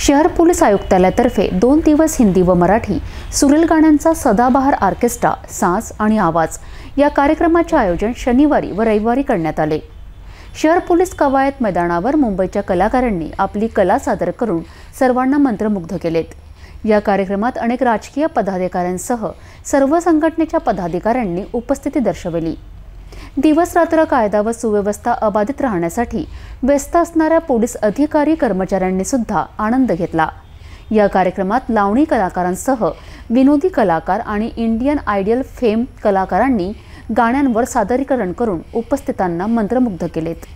शहर पोलीस आयुक्तालयातर्फे 2 दिवस हिंदी व मराठी सुरेल गाण्यांचा सदाबहार ऑर्केस्ट्रा सांस आणि आवाज या कार्यक्रमाचे आयोजन शनिवारी व रविवारी करण्यात आले। शहर पोलीस कवायत मैदानावर मुंबईच्या कलाकारांनी आपली कला सादर करून सर्वांना मंत्रमुग्ध केलेत। या कार्यक्रमात अनेक राजकीय पदाधिकाऱ्यांसह सर्व संघटनेच्या पदाधिकाऱ्यांनी उपस्थिती दर्शवली। दिवस रात्र कायदा व सुव्यवस्था अबाधित राहण्यासाठी व्यस्त असणाऱ्या पोलीस अधिकारी कर्मचाऱ्यांनी सुद्धा आनंद घेतला। या कार्यक्रमात लावणी कलाकारांसह विनोदी कलाकार आणि इंडियन आयडल फेम कलाकारांनी गाण्यांवर सादरीकरण करून उपस्थितांना मंत्रमुग्ध केलेत।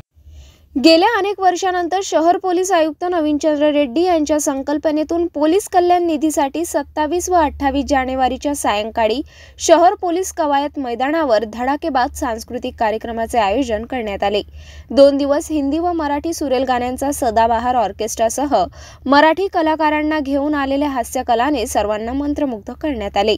गेल्या अनेक वर्षांनंतर शहर पोलीस आयुक्त नवीनचंद्र रेड्डी यांच्या संकल्पनेतून पोलीस कल्याण निधीसाठी 27 व 28 जानेवारीच्या सायंकाळी शहर पोलीस कवायत मैदानावर धडाकेबाज सांस्कृतिक कार्यक्रमाचे आयोजन करण्यात आले। 2 दिवस हिंदी व मराठी सुरेल गाण्यांचा सदाबहार ऑर्केस्ट्रासह मराठी कलाकारांना घेऊन आलेल्या हास्य कलाने सर्वांना मंत्रमुग्ध करण्यात आले।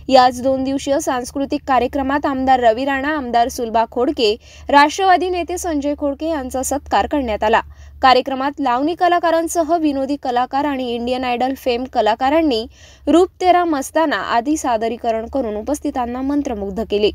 याच 2 दिवसीय सांस्कृतिक कार्यक्रमात आमदार रवी राणा, आमदार सुलभा खोडके, राष्ट्रवादी नेते संजय खोडके यांचा सत्कार करण्यात आला। कार्यक्रमात लावणी कलाकारांसह विनोदी कलाकार आणि इंडियन आयडल फेम कलाकारांनी रूप तेरा मस्ताना आदी सादरीकरण करून उपस्थितांना मंत्रमुग्ध केले।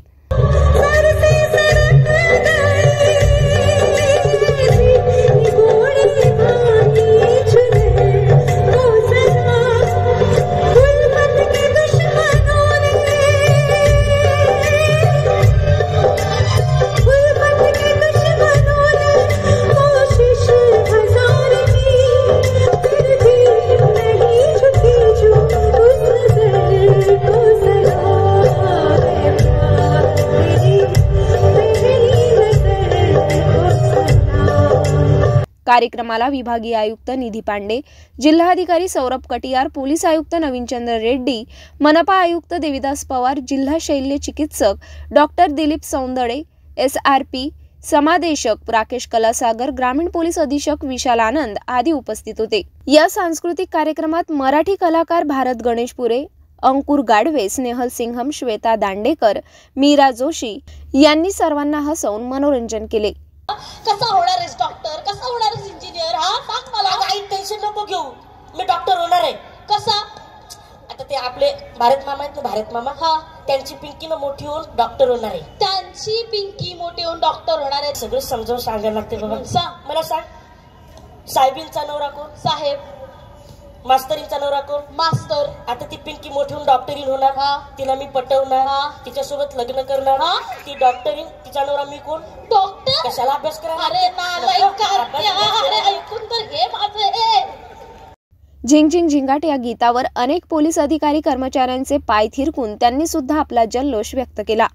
कार्यक्रमाला विभागीय आयुक्त निधी पांडे, जिल्हाधिकारी सौरभ कटियार, पोलीस आयुक्त नवीनचंद्र रेड्डी, मनपा आयुक्त देविदास पवार, जिल्हा शल्य चिकित्सक डॉक्टर दिलीप सौंदडे, SRP समादेशक राकेश कलासागर, ग्रामीण पोलीस अधीक्षक विशाल आनंद आदी उपस्थित होते। या सांस्कृतिक कार्यक्रमात मराठी कलाकार भारत गणेशपुरे, अंकुर गाडवे, स्नेहल सिंघम, श्वेता दांडेकर, मीरा जोशी यांनी सर्वांना हसवून मनोरंजन केले। कसा होणार आहेस डॉक्टर, कसा होणार आहेस इंजिनियर, हा सांग मला। काही टेन्शन नको घेऊ, मी डॉक्टर होणार आहे। कसा? आता ते आपले भारत मामा आहेत ना, भारत मामा, हा त्यांची पिंकी ना मोठी होऊन डॉक्टर होणार आहे। त्यांची पिंकी मोठी होऊन डॉक्टर होणार आहे। सगळं समजावून सांगायला लागते बाबा। सांग मला, सांग। साहेबींचा नवरा कोण? साहेब। मास्तरींचा नवरा कोण? मास्तर। आता ती पिंकी मोठी होऊन डॉक्टरीन होणार, हा तिला मी पटवणार, हा तिच्यासोबत लग्न करणार, हा ती डॉक्टरीन, तिचा नवरा मी कोण? डॉक्टर। कशाला अभ्यास करा? अरे नालायक, अरे ऐकून तर घे माझं। झिंग झिंग झिंगाट या गीतावर अनेक पोलीस अधिकारी कर्मचाऱ्यांचे पाय थिरकून त्यांनी सुद्धा आपला जल्लोष व्यक्त केला।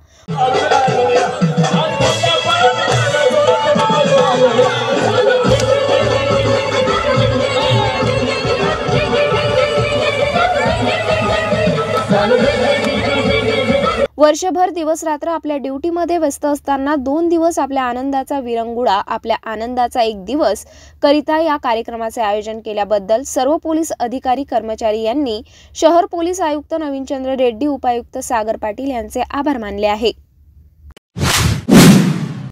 वर्षभर दिवस रात्र आपल्या ड्युटीमध्ये व्यस्त असताना 2 दिवस आपल्या आनंदाचा विरंगुळा, आपल्या आनंदाचा एक दिवस करिता या कार्यक्रमाचे आयोजन केल्याबद्दल सर्व पोलीस अधिकारी कर्मचारी यांनी शहर पोलीस आयुक्त नवीनचंद्र रेड्डी, उपायुक्त सागर पाटील यांचे आभार मानले आहे।